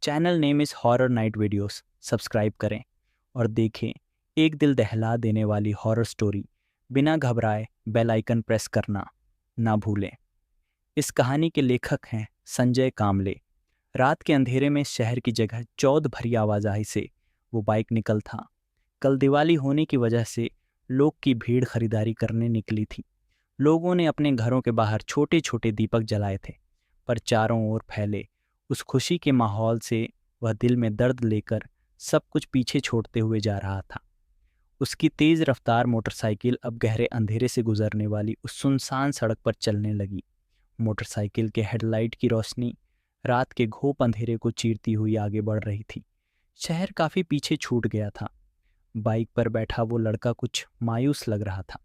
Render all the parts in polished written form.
Channel name is horror night videos. Subscribe करें और देखें एक दिल दहला देने वाली हॉरर स्टोरी। बिना घबराए बेल आइकन प्रेस करना ना भूलें। इस कहानी के लेखक हैं संजय कामले। रात के अंधेरे में शहर की जगह चौध भरी आवाजाही से वो बाइक निकल था। कल दिवाली होने की वजह से लोग की भीड़ खरीदारी करने निकली थी। लोगों ने अपने घरों के बाहर छोटे छोटे दीपक जलाए थे, पर चारों ओर फैले उस खुशी के माहौल से वह दिल में दर्द लेकर सब कुछ पीछे छोड़ते हुए जा रहा था। उसकी तेज रफ्तार मोटरसाइकिल अब गहरे अंधेरे से गुजरने वाली उस सुनसान सड़क पर चलने लगी। मोटरसाइकिल के हेडलाइट की रोशनी रात के घोप अंधेरे को चीरती हुई आगे बढ़ रही थी। शहर काफी पीछे छूट गया था। बाइक पर बैठा वो लड़का कुछ मायूस लग रहा था।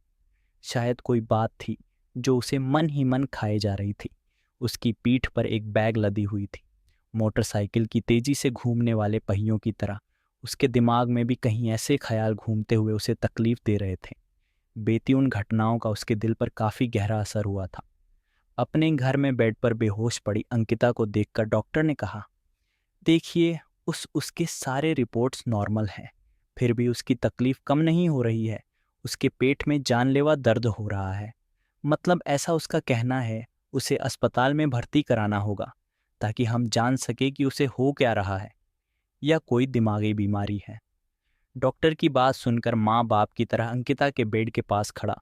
शायद कोई बात थी जो उसे मन ही मन खाए जा रही थी। उसकी पीठ पर एक बैग लदी हुई थी। मोटरसाइकिल की तेजी से घूमने वाले पहियों की तरह उसके दिमाग में भी कहीं ऐसे ख्याल घूमते हुए उसे तकलीफ दे रहे थे। बीती उन घटनाओं का उसके दिल पर काफी गहरा असर हुआ था। अपने घर में बेड पर बेहोश पड़ी अंकिता को देखकर डॉक्टर ने कहा, देखिए, उसके सारे रिपोर्ट्स नॉर्मल हैं, फिर भी उसकी तकलीफ कम नहीं हो रही है। उसके पेट में जानलेवा दर्द हो रहा है। मतलब ऐसा उसका कहना है। उसे अस्पताल में भर्ती कराना होगा ताकि हम जान सके कि उसे हो क्या रहा है या कोई दिमागी बीमारी है। डॉक्टर की बात सुनकर माँ बाप की तरह अंकिता के बेड के पास खड़ा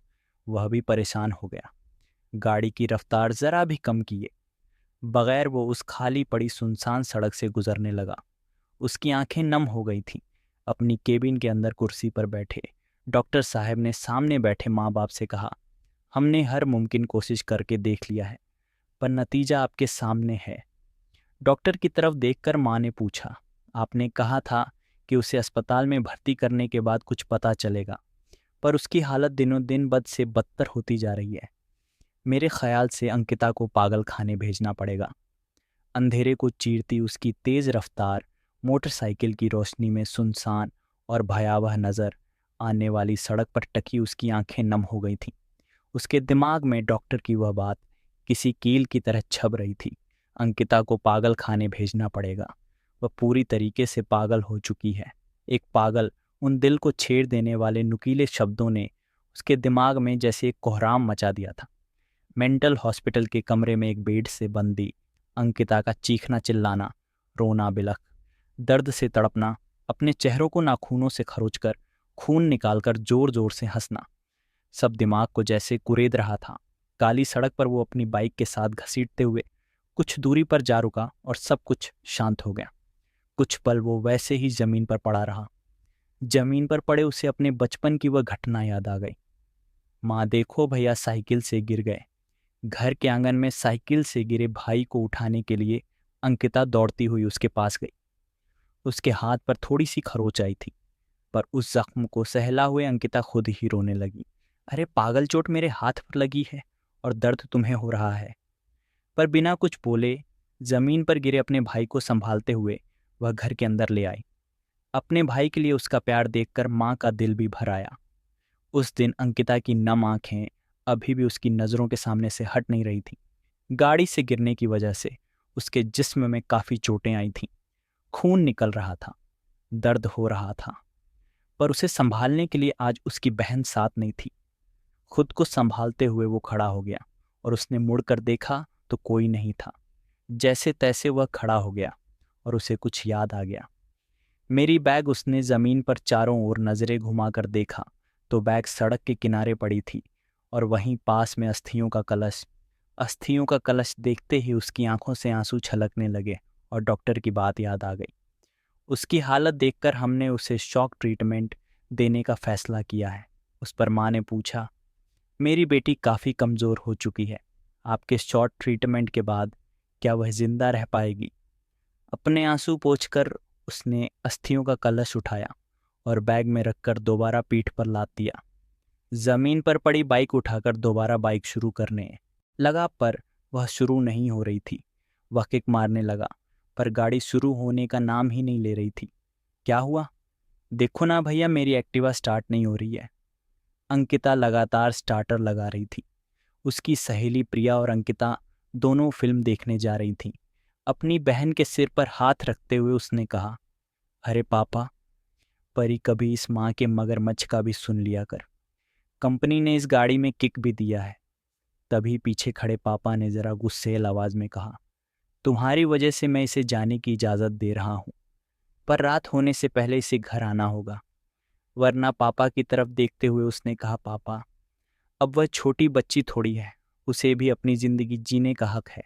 वह भी परेशान हो गया। गाड़ी की रफ्तार जरा भी कम किए बगैर वो उस खाली पड़ी सुनसान सड़क से गुजरने लगा। उसकी आंखें नम हो गई थीं। अपनी केबिन के अंदर कुर्सी पर बैठे डॉक्टर साहब ने सामने बैठे माँ बाप से कहा, हमने हर मुमकिन कोशिश करके देख लिया है, पर नतीजा आपके सामने है। डॉक्टर की तरफ देखकर माँ ने पूछा, आपने कहा था कि उसे अस्पताल में भर्ती करने के बाद कुछ पता चलेगा, पर उसकी हालत दिनों दिन बद से बदतर होती जा रही है। मेरे ख्याल से अंकिता को पागल खाने भेजना पड़ेगा। अंधेरे को चीरती उसकी तेज रफ्तार मोटरसाइकिल की रोशनी में सुनसान और भयावह नजर आने वाली सड़क पर टकी उसकी आंखें नम हो गई थीं। उसके दिमाग में डॉक्टर की वह बात किसी कील की तरह छप रही थी। अंकिता को पागल खाने भेजना पड़ेगा। वह पूरी तरीके से पागल हो चुकी है। एक पागल उन दिल को छेड़ देने वाले नुकीले शब्दों ने उसके दिमाग में जैसे एक कोहराम मचा दिया था। मेंटल हॉस्पिटल के कमरे में एक बेड से बंदी अंकिता का चीखना चिल्लाना, रोना बिलख, दर्द से तड़पना, अपने चेहरों को नाखूनों से खरोचकर खून निकालकर जोर जोर से हंसना, सब दिमाग को जैसे कुरेद रहा था। काली सड़क पर वो अपनी बाइक के साथ घसीटते हुए कुछ दूरी पर जा रुका और सब कुछ शांत हो गया। कुछ पल वो वैसे ही जमीन पर पड़ा रहा। जमीन पर पड़े उसे अपने बचपन की वह घटना याद आ गई। माँ, देखो भैया साइकिल से गिर गए। घर के आंगन में साइकिल से गिरे भाई को उठाने के लिए अंकिता दौड़ती हुई उसके पास गई। उसके हाथ पर थोड़ी सी खरोच आई थी, पर उस जख्म को सहला हुए अंकिता खुद ही रोने लगी। अरे पागल, चोट मेरे हाथ पर लगी है और दर्द तुम्हें हो रहा है। पर बिना कुछ बोले जमीन पर गिरे अपने भाई को संभालते हुए वह घर के अंदर ले आई। अपने भाई के लिए उसका प्यार देखकर माँ का दिल भी भर आया। उस दिन अंकिता की नम आंखें अभी भी उसकी नज़रों के सामने से हट नहीं रही थी। गाड़ी से गिरने की वजह से उसके जिस्म में काफ़ी चोटें आई थीं। खून निकल रहा था, दर्द हो रहा था, पर उसे संभालने के लिए आज उसकी बहन साथ नहीं थी। खुद को संभालते हुए वो खड़ा हो गया और उसने मुड़कर देखा तो कोई नहीं था। जैसे तैसे वह खड़ा हो गया और उसे कुछ याद आ गया। मेरी बैग। उसने ज़मीन पर चारों ओर नज़रें घुमाकर देखा तो बैग सड़क के किनारे पड़ी थी और वहीं पास में अस्थियों का कलश। अस्थियों का कलश देखते ही उसकी आंखों से आंसू छलकने लगे और डॉक्टर की बात याद आ गई। उसकी हालत देखकर हमने उसे शॉक ट्रीटमेंट देने का फैसला किया है। उस पर माँ ने पूछा, मेरी बेटी काफ़ी कमज़ोर हो चुकी है, आपके शॉर्ट ट्रीटमेंट के बाद क्या वह जिंदा रह पाएगी? अपने आंसू पोंछकर उसने अस्थियों का कलश उठाया और बैग में रखकर दोबारा पीठ पर लाद दिया। जमीन पर पड़ी बाइक उठाकर दोबारा बाइक शुरू करने लगा, पर वह शुरू नहीं हो रही थी। वह किक मारने लगा, पर गाड़ी शुरू होने का नाम ही नहीं ले रही थी। क्या हुआ? देखो ना भैया, मेरी एक्टिवा स्टार्ट नहीं हो रही है। अंकिता लगातार स्टार्टर लगा रही थी। उसकी सहेली प्रिया और अंकिता दोनों फिल्म देखने जा रही थीं। अपनी बहन के सिर पर हाथ रखते हुए उसने कहा, अरे पापा, परी कभी इस माँ के मगरमच्छ का भी सुन लिया कर। कंपनी ने इस गाड़ी में किक भी दिया है। तभी पीछे खड़े पापा ने जरा गुस्सैल आवाज में कहा, तुम्हारी वजह से मैं इसे जाने की इजाज़त दे रहा हूँ, पर रात होने से पहले इसे घर आना होगा, वरना। पापा की तरफ देखते हुए उसने कहा, पापा, अब वह छोटी बच्ची थोड़ी है, उसे भी अपनी ज़िंदगी जीने का हक है।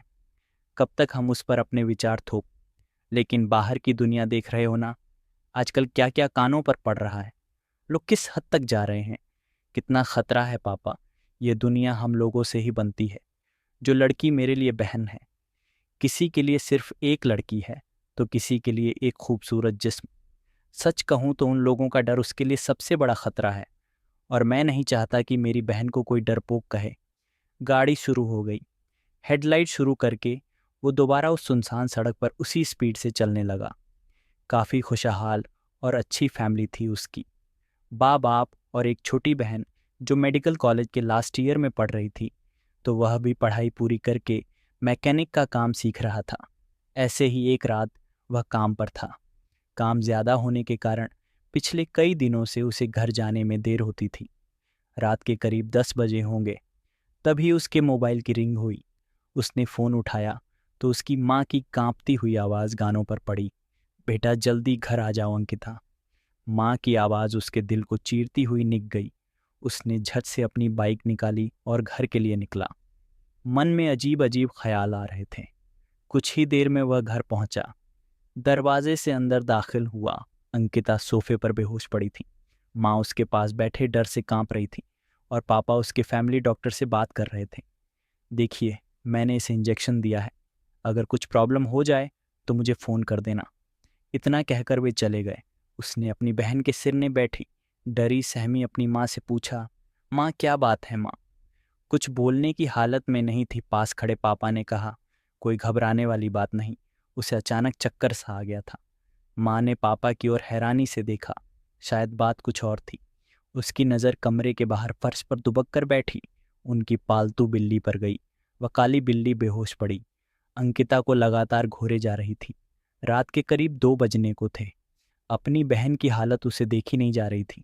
कब तक हम उस पर अपने विचार थोप। लेकिन बाहर की दुनिया देख रहे हो ना, आजकल क्या क्या कानों पर पड़ रहा है। लोग किस हद तक जा रहे हैं। कितना खतरा है पापा। ये दुनिया हम लोगों से ही बनती है। जो लड़की मेरे लिए बहन है, किसी के लिए सिर्फ एक लड़की है, तो किसी के लिए एक खूबसूरत जिस्म। सच कहूँ तो उन लोगों का डर उसके लिए सबसे बड़ा खतरा है, और मैं नहीं चाहता कि मेरी बहन को कोई डरपोक कहे। गाड़ी शुरू हो गई। हेडलाइट शुरू करके वो दोबारा उस सुनसान सड़क पर उसी स्पीड से चलने लगा। काफ़ी खुशहाल और अच्छी फैमिली थी उसकी। बाप और एक छोटी बहन जो मेडिकल कॉलेज के लास्ट ईयर में पढ़ रही थी, तो वह भी पढ़ाई पूरी करके मैकेनिक का काम सीख रहा था। ऐसे ही एक रात वह काम पर था। काम ज़्यादा होने के कारण पिछले कई दिनों से उसे घर जाने में देर होती थी। रात के करीब 10 बजे होंगे, तभी उसके मोबाइल की रिंग हुई। उसने फ़ोन उठाया तो उसकी माँ की कांपती हुई आवाज़ गानों पर पड़ी, बेटा जल्दी घर आ जाओ अंकिता। माँ की आवाज़ उसके दिल को चीरती हुई निक गई। उसने झट से अपनी बाइक निकाली और घर के लिए निकला। मन में अजीब अजीब ख्याल आ रहे थे। कुछ ही देर में वह घर पहुंचा। दरवाजे से अंदर दाखिल हुआ। अंकिता सोफे पर बेहोश पड़ी थी। माँ उसके पास बैठे डर से कांप रही थी, और पापा उसके फैमिली डॉक्टर से बात कर रहे थे। देखिए, मैंने इसे इंजेक्शन दिया है, अगर कुछ प्रॉब्लम हो जाए तो मुझे फ़ोन कर देना। इतना कहकर वे चले गए। उसने अपनी बहन के सिरने बैठी डरी सहमी अपनी माँ से पूछा, माँ क्या बात है माँ? कुछ बोलने की हालत में नहीं थी। पास खड़े पापा ने कहा, कोई घबराने वाली बात नहीं, उसे अचानक चक्कर सा आ गया था। माँ ने पापा की ओर हैरानी से देखा। शायद बात कुछ और थी। उसकी नज़र कमरे के बाहर फर्श पर दुबक कर बैठी उनकी पालतू बिल्ली पर गई। वह काली बिल्ली बेहोश पड़ी। अंकिता को लगातार घूरे जा रही थी। रात के करीब 2 बजने को थे। अपनी बहन की हालत उसे देखी नहीं जा रही थी।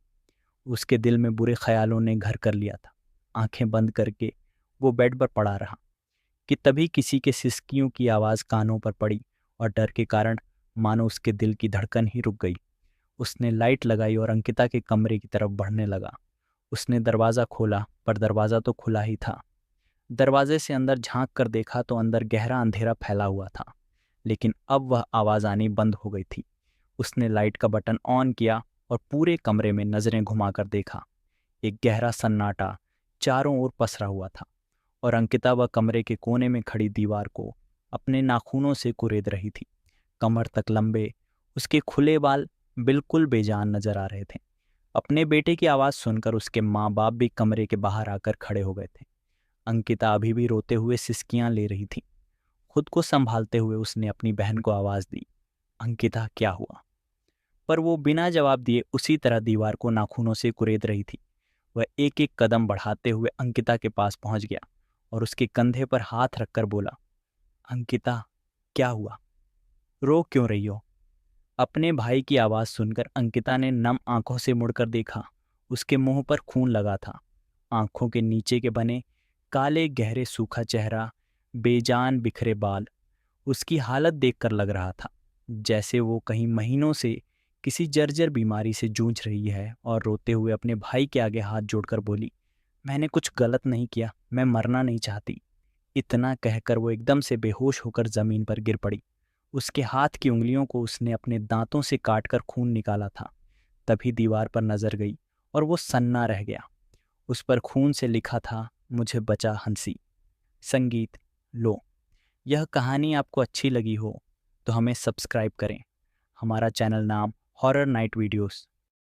उसके दिल में बुरे ख्यालों ने घर कर लिया था। आंखें बंद करके वो बेड पर पड़ा रहा कि तभी किसी के सिसकियों की आवाज़ कानों पर पड़ी, और डर के कारण मानो उसके दिल की धड़कन ही रुक गई। उसने लाइट लगाई और अंकिता के कमरे की तरफ बढ़ने लगा। उसने दरवाज़ा खोला, पर दरवाज़ा तो खुला ही था। दरवाजे से अंदर झांक कर देखा तो अंदर गहरा अंधेरा फैला हुआ था, लेकिन अब वह आवाज़ आनी बंद हो गई थी। उसने लाइट का बटन ऑन किया और पूरे कमरे में नज़रें घुमाकर देखा। एक गहरा सन्नाटा चारों ओर पसरा हुआ था, और अंकिता वह कमरे के कोने में खड़ी दीवार को अपने नाखूनों से कुरेद रही थी। कमर तक लंबे उसके खुले बाल बिल्कुल बेजान नजर आ रहे थे। अपने बेटे की आवाज़ सुनकर उसके माँ बाप भी कमरे के बाहर आकर खड़े हो गए थे। अंकिता अभी भी रोते हुए सिसकियां ले रही थी। खुद को संभालते हुए उसने अपनी बहन को आवाज़ दी, अंकिता क्या हुआ? पर वो बिना जवाब दिए उसी तरह दीवार को नाखूनों से कुरेद रही थी। वह एक एक कदम बढ़ाते हुए अंकिता के पास पहुंच गया और उसके कंधे पर हाथ रखकर बोला, अंकिता क्या हुआ? रो क्यों रही हो? अपने भाई की आवाज़ सुनकर अंकिता ने नम आंखों से मुड़कर देखा। उसके मुंह पर खून लगा था। आंखों के नीचे के बने काले गहरे सूखा चेहरा, बेजान बिखरे बाल। उसकी हालत देखकर लग रहा था जैसे वो कहीं महीनों से किसी जर्जर बीमारी से जूझ रही है, और रोते हुए अपने भाई के आगे हाथ जोड़कर बोली, मैंने कुछ गलत नहीं किया, मैं मरना नहीं चाहती। इतना कहकर वो एकदम से बेहोश होकर जमीन पर गिर पड़ी। उसके हाथ की उंगलियों को उसने अपने दांतों से काटकर खून निकाला था। तभी दीवार पर नजर गई और वो सन्ना रह गया। उस पर खून से लिखा था, मुझे बचा हंसी। संगीत लो। यह कहानी आपको अच्छी लगी हो तो हमें सब्सक्राइब करें। हमारा चैनल नाम हॉरर नाइट वीडियोस